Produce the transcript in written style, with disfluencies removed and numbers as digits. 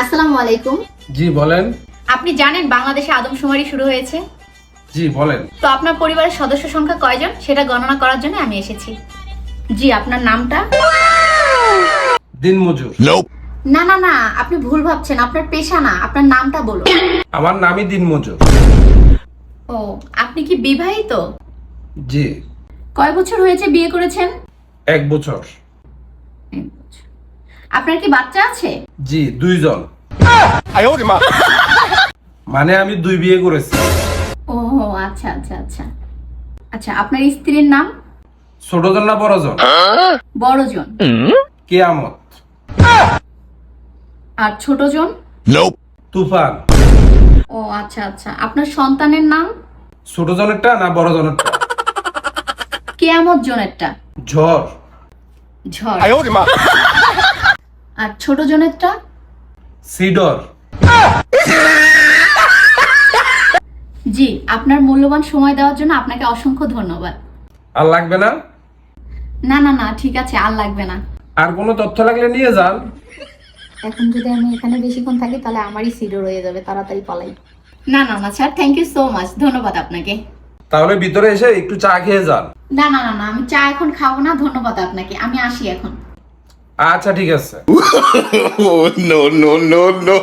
আসসালামু আলাইকুম। জি বলেন। আপনি জানেন বাংলাদেশে আদমশুমারি শুরু হয়েছে? জি বলেন। তো আপনার পরিবারের সদস্য সংখ্যা কয়জন সেটা গণনা করার জন্য আমি এসেছি। জি, আপনার নামটা? দিনমজুর। না না না, আপনি ভুল ভাবছেন, আপনার পেশা না, আপনার নামটা বলুন। আমার নামই দিনমজুর। ও, আপনি কি বিবাহিত? জি। কয় বছর হয়েছে বিয়ে করেছেন? 1 বছর। আপনার কি বাচ্চা আছে? জি 2 জন। মানে আমি 2 বিয়ে করেছি। ও আচ্ছা আচ্ছা আচ্ছা আচ্ছা, আপনার স্ত্রীর নাম? ছোট জন না বড় জন? বড়জন। কিয়ামত। আর ছোটজন? তুফান। ও আচ্ছা আচ্ছা, আপনার সন্তানের নাম? ছোট জনেরটা না বড় জনেরটা? কেয়ামত জনেরটা। ঝড়। ঝড়। আর ছোট জনেরটা? সিডর। জি, আপনার মূল্যবান সময় দেওয়ার জন্য আপনাকে অসংখ্য ধন্যবাদ। আর লাগবে না? না না না, ঠিক আছে, আর লাগবে না। আর কোনো তথ্য লাগলে নিয়ে যান। এখন যদি আমি এখানে বেশিক্ষণ থাকি তাহলে আমারই সিডো রয়ে যাবে, তাড়াতাড়ি পালাই। না না না sir, thank you so much, ধন্যবাদ আপনাকে। তাহলে ভিতরে এসে একটু চা খেয়ে যান। না না না না, আমি চা এখন খাবো না, ধন্যবাদ আপনাকে, আমি আসি এখন। আচ্ছা ঠিক আছে। Oh, no, no, no, no.